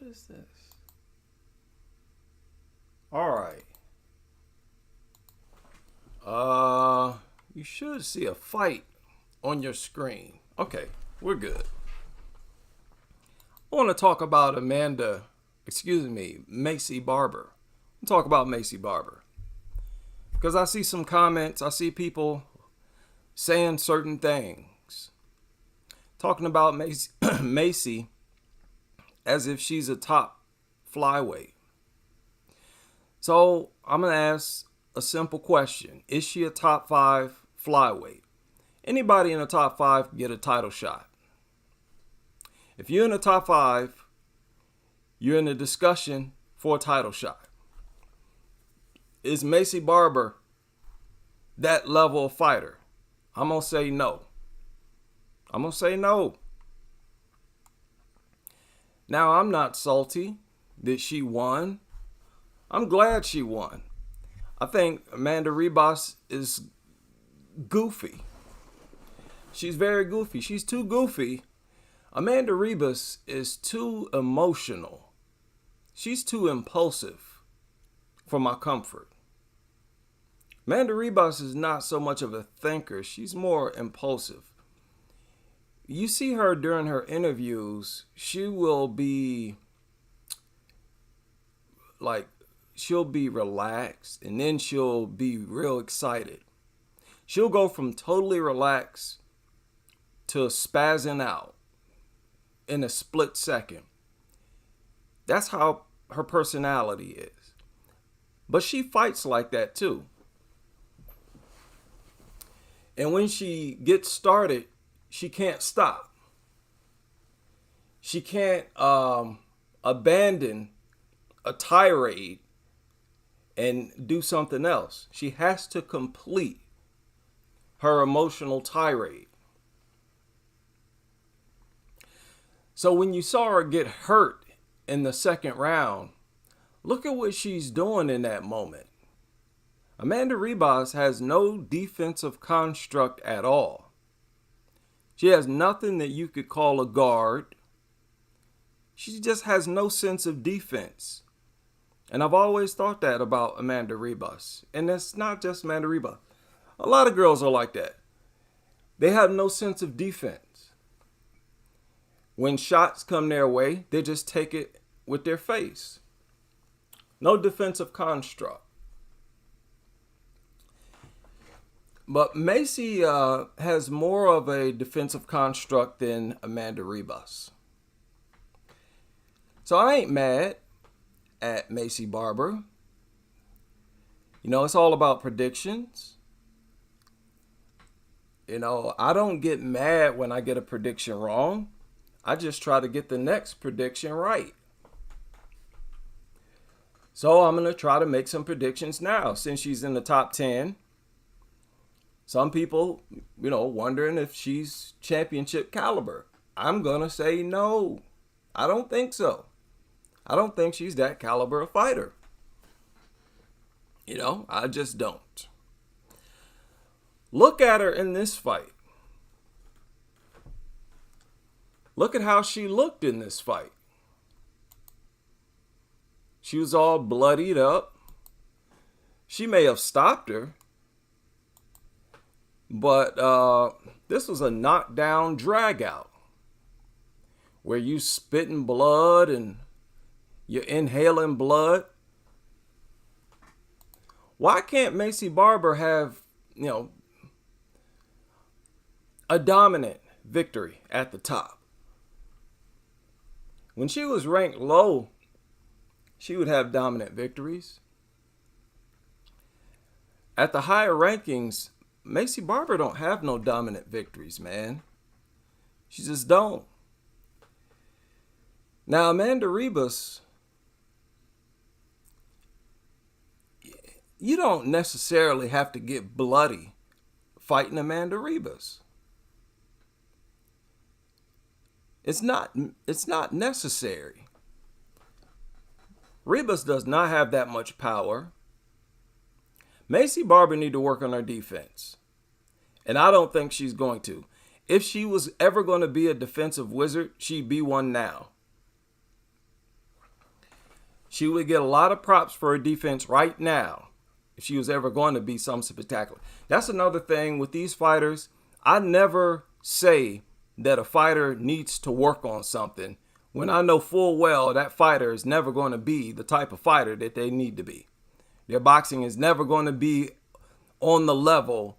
What is this? All right. You should see a fight on your screen. Okay, we're good. I want to talk about Macy Barber. Talk about Macy Barber. Because I see some comments, I see people saying certain things. Talking about Macy as if she's a top flyweight. So I'm going to ask a simple question. Is she a top 5 flyweight? Anybody in the top 5 can get a title shot. If you're in the top 5, you're in the discussion for a title shot. Is Macy Barber that level of fighter? I'm going to say no. Now, I'm not salty that she won. I'm glad she won. I think Amanda Ribas is goofy. She's very goofy. She's too goofy. Amanda Ribas is too emotional. She's too impulsive for my comfort. Amanda Ribas is not so much of a thinker. She's more impulsive. You see her during her interviews, she'll be relaxed and then she'll be real excited. She'll go from totally relaxed to spazzing out in a split second. That's how her personality is. But she fights like that too. And when she gets started, she can't stop. She can't abandon a tirade and do something else. She has to complete her emotional tirade. So when you saw her get hurt in the second round, look at what she's doing in that moment. Amanda Ribas has no defensive construct at all. She has nothing that you could call a guard. She just has no sense of defense. And I've always thought that about Amanda Ribas. And that's not just Amanda Ribas. A lot of girls are like that. They have no sense of defense. When shots come their way, they just take it with their face. No defensive construct. But Macy has more of a defensive construct than Amanda Ribas. So I ain't mad at Macy Barber. You know, it's all about predictions. You know, I don't get mad when I get a prediction wrong. I just try to get the next prediction right. So I'm going to try to make some predictions now since she's in the top 10. Some people, wondering if she's championship caliber. I'm going to say no. I don't think so. I don't think she's that caliber of fighter. I just don't. Look at her in this fight. Look at how she looked in this fight. She was all bloodied up. She may have stopped her. But this was a knockdown drag out where you spitting blood and you're inhaling blood. Why can't Macy Barber have, a dominant victory at the top? When she was ranked low, she would have dominant victories. At the higher rankings, Macy Barber don't have no dominant victories, man. She just don't. Now, Amanda Ribas, you don't necessarily have to get bloody fighting Amanda Ribas. It's not necessary. Ribas does not have that much power. Macy Barber need to work on her defense. And I don't think she's going to. If she was ever going to be a defensive wizard, she'd be one now. She would get a lot of props for her defense right now if she was ever going to be something spectacular. That's another thing with these fighters. I never say that a fighter needs to work on something when I know full well that fighter is never going to be the type of fighter that they need to be. Their boxing is never going to be on the level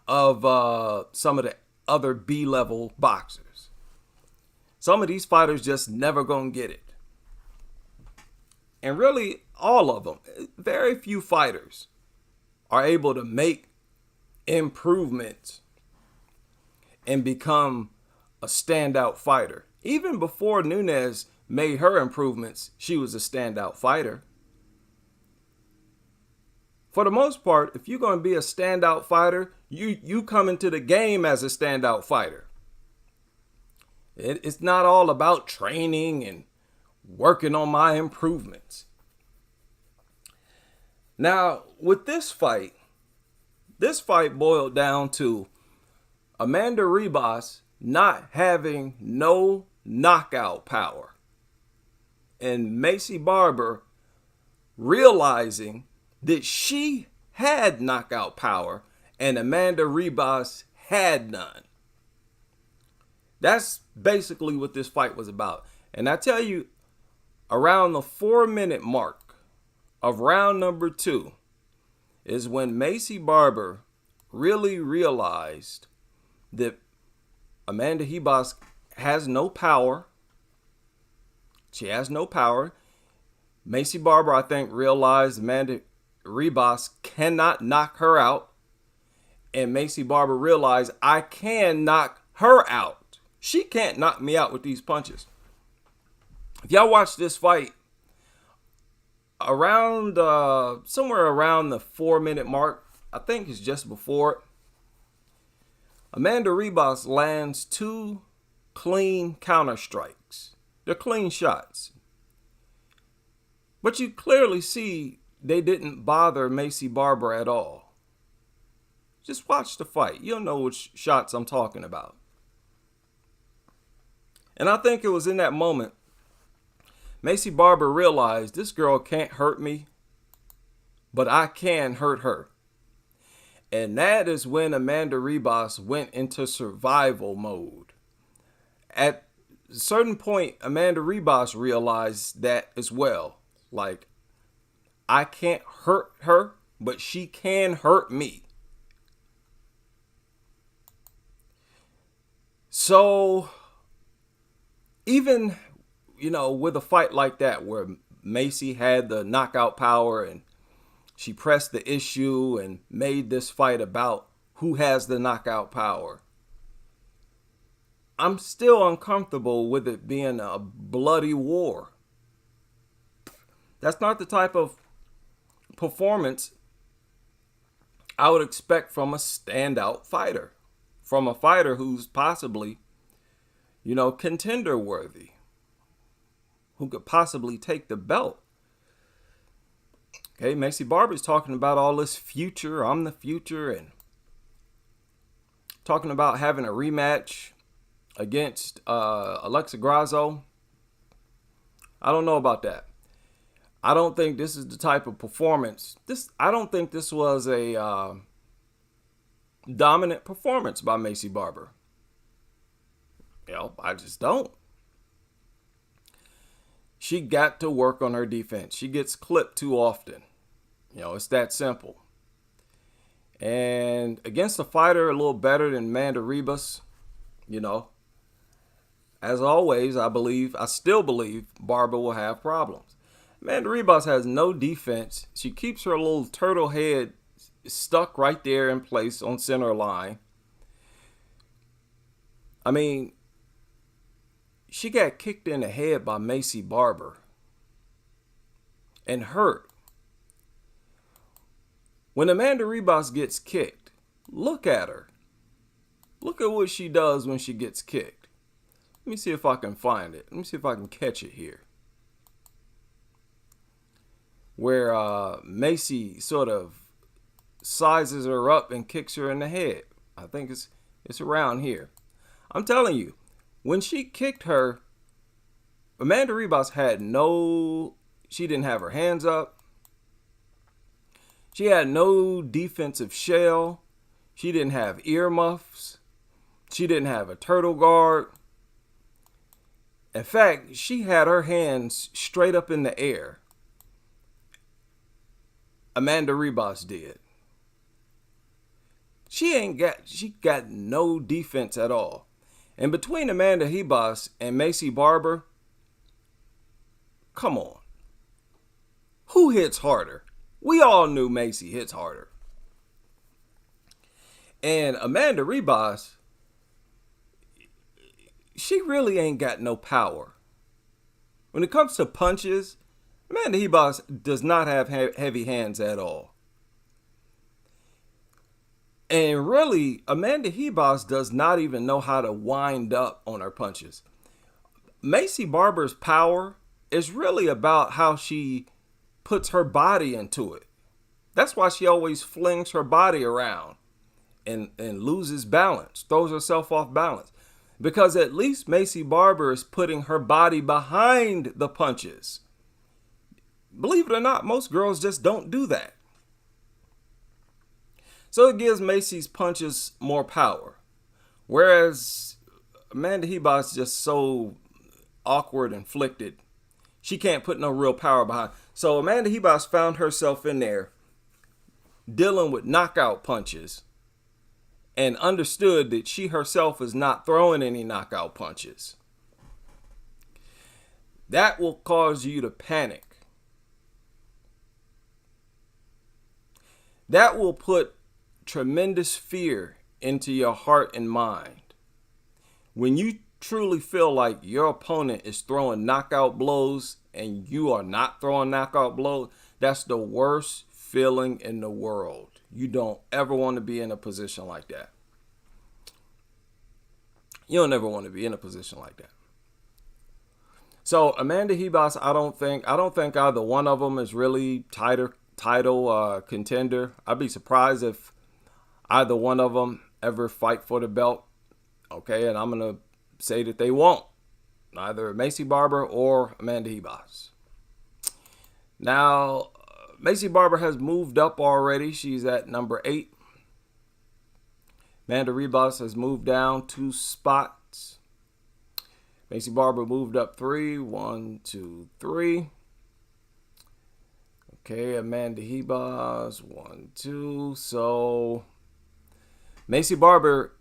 of some of the other B-level boxers. Some of these fighters just never going to get it. And really, all of them, very few fighters are able to make improvements and become a standout fighter. Even before Nunes made her improvements, she was a standout fighter. For the most part, if you're going to be a standout fighter, you come into the game as a standout fighter. It's not all about training and working on my improvements. Now, with this fight boiled down to Amanda Ribas not having no knockout power and Macy Barber realizing that she had knockout power and Amanda Ribas had none. That's basically what this fight was about. And I tell you, around the 4-minute mark of round number 2 is when Macy Barber really realized that Amanda Ribas has no power. She has no power. Macy Barber, I think, realized Amanda Ribas cannot knock her out. And Macy Barber realized, I can knock her out. She can't knock me out with these punches. If y'all watch this fight, around somewhere around the 4-minute mark, I think it's just before it, Amanda Ribas lands 2 clean counter strikes. They're clean shots. But you clearly see they didn't bother Macy Barber at all. Just watch the fight. You'll know which shots I'm talking about. And I think it was in that moment Macy Barber realized this girl can't hurt me, but I can hurt her. And that is when Amanda Ribas went into survival mode. At a certain point, Amanda Ribas realized that as well. Like, I can't hurt her, but she can hurt me. So, even, with a fight like that where Macy had the knockout power and she pressed the issue and made this fight about who has the knockout power, I'm still uncomfortable with it being a bloody war. That's not the type of performance I would expect from a standout fighter, from a fighter who's possibly, contender worthy, who could possibly take the belt. Okay, Macy Barber's talking about all this future, I'm the future, and talking about having a rematch against Alexa Grasso. I don't know about that. I don't think this is the type of performance. I don't think this was a dominant performance by Macy Barber. I just don't. She got to work on her defense. She gets clipped too often. It's that simple. And against a fighter a little better than Amanda Ribas, as always, I still believe Barber will have problems. Amanda Ribas has no defense. She keeps her little turtle head stuck right there in place on center line. I mean, she got kicked in the head by Macy Barber and hurt. When Amanda Ribas gets kicked, look at her. Look at what she does when she gets kicked. Let me see if I can find it. Let me see if I can catch it here. Where Macy sort of sizes her up and kicks her in the head. I think it's around here. I'm telling you, when she kicked her, Amanda Ribas had no She didn't have her hands up. She had no defensive shell. She didn't have earmuffs. She didn't have a turtle guard. In fact, she had her hands straight up in the air. Amanda Ribas did. She got no defense at all. And between Amanda Ribas and Macy Barber, come on. Who hits harder? We all knew Maycee hits harder. And Amanda Ribas, she really ain't got no power. When it comes to punches, Amanda Ribas does not have heavy hands at all. And really, Amanda Ribas does not even know how to wind up on her punches. Macy Barber's power is really about how she puts her body into it. That's why she always flings her body around and loses balance, throws herself off balance. Because at least Macy Barber is putting her body behind the punches. Believe it or not, most girls just don't do that. So it gives Maycee's punches more power. Whereas Amanda Ribas is just so awkward and flicked. She can't put no real power behind. So Amanda Ribas found herself in there dealing with knockout punches and understood that she herself is not throwing any knockout punches. That will cause you to panic. That will put tremendous fear into your heart and mind. When you truly feel like your opponent is throwing knockout blows and you are not throwing knockout blows, that's the worst feeling in the world. You don't ever want to be in a position like that. You don't ever want to be in a position like that. So Amanda Ribas, I don't think either one of them is really title contender. I'd be surprised if either one of them ever fight for the belt. Okay, and I'm gonna say that they won't. Neither Macy Barber or Amanda Ribas. Now, Macy Barber has moved up already. She's at number 8. Amanda Ribas has moved down 2 spots. Macy Barber moved up 3. 1, 2, 3. Okay, Amanda Ribas 1, 2. So Macy Barber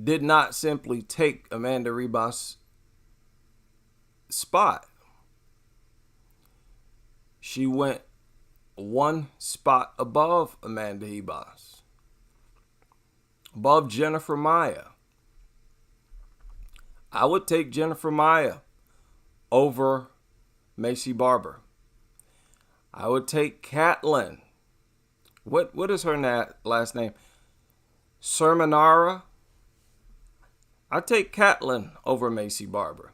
did not simply take Amanda Ribas' spot. She went 1 spot above Amanda Ribas, above Jennifer Maia. I would take Jennifer Maia over Macy Barber. I would take Catlin. What is her last name? Sermonara. I'd take Catlin over Macy Barber.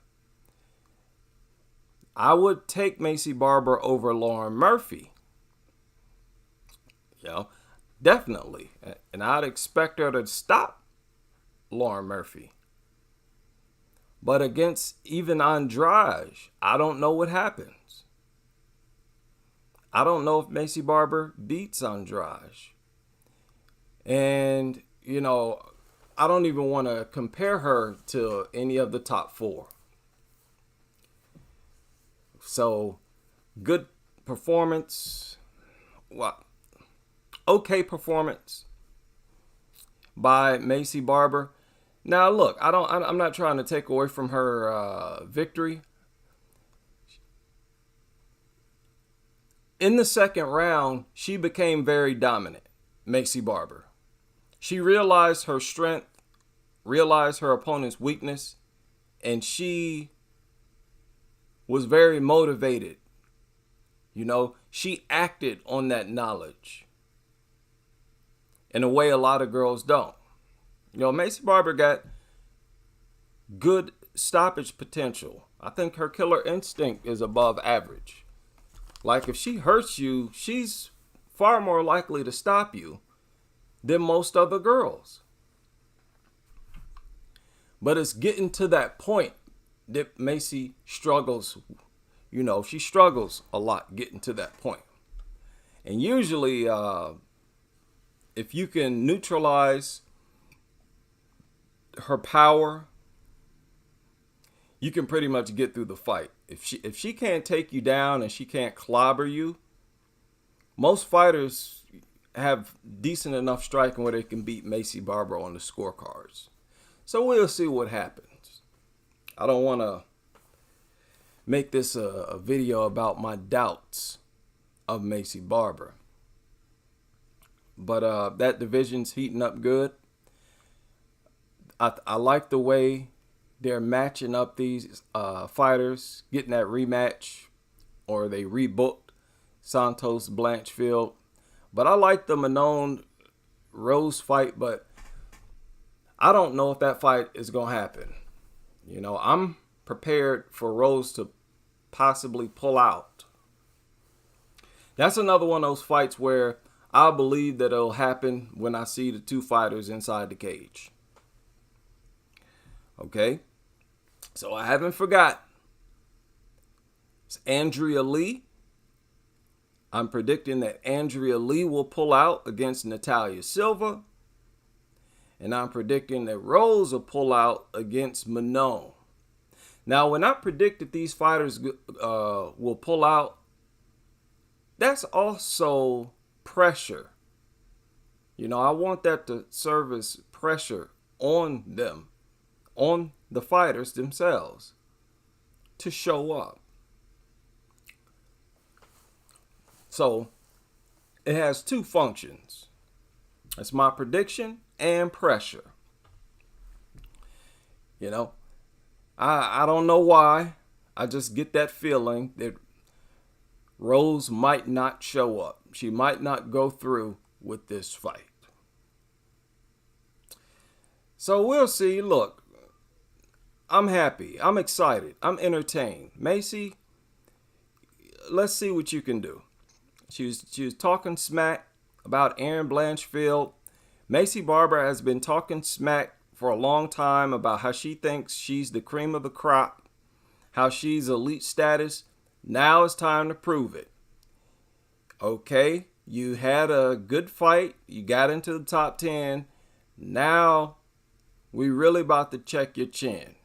I would take Macy Barber over Lauren Murphy. Definitely. And I'd expect her to stop Lauren Murphy. But against even Andrade, I don't know what happens. I don't know if Macy Barber beats Andrade. And, I don't even want to compare her to any of the top 4. So, good performance. Okay performance by Macy Barber. Now, look, I'm not trying to take away from her victory. In the second round, she became very dominant, Macy Barber. She realized her strength, realized her opponent's weakness, and she was very motivated. She acted on that knowledge in a way a lot of girls don't. Macy Barber got good stoppage potential. I think her killer instinct is above average. Like, if she hurts you, she's far more likely to stop you than most other girls. But it's getting to that point that Macy struggles. she struggles a lot getting to that point. And usually, if you can neutralize her power, you can pretty much get through the fight. If she can't take you down and she can't clobber you, most fighters have decent enough striking where they can beat Macy Barber on the scorecards. So we'll see what happens. I don't want to make this a video about my doubts of Macy Barber. But that division's heating up good. I like the way they're matching up these fighters, getting that rematch, or they rebooked Santos Blanchfield. But I like the Manon Rose fight, but I don't know if that fight is going to happen. I'm prepared for Rose to possibly pull out. That's another one of those fights where I believe that it'll happen when I see the two fighters inside the cage. Okay? So I haven't forgot. It's Andrea Lee. I'm predicting that Andrea Lee will pull out against Natalia Silva. And I'm predicting that Rose will pull out against Manon. Now, when I predict that these fighters will pull out, that's also pressure. I want that to serve as pressure on them, on the fighters themselves, to show up. So it has two functions. It's my prediction and pressure. I don't know why. I just get that feeling that Rose might not show up. She might not go through with this fight. So we'll see. Look, I'm happy. I'm excited. I'm entertained. Macy, let's see what you can do. She was talking smack about Erin Blanchfield. Macy Barber has been talking smack for a long time about how she thinks she's the cream of the crop, how she's elite status. Now it's time to prove it. Okay, you had a good fight. You got into the top 10. Now we really about to check your chin.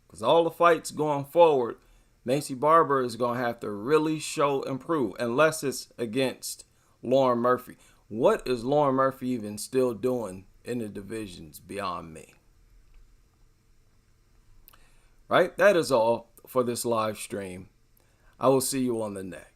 Because all the fights going forward, Macy Barber is going to have to really show and prove, unless it's against Lauren Murphy. What is Lauren Murphy even still doing in the divisions beyond me? Right? That is all for this live stream. I will see you on the next.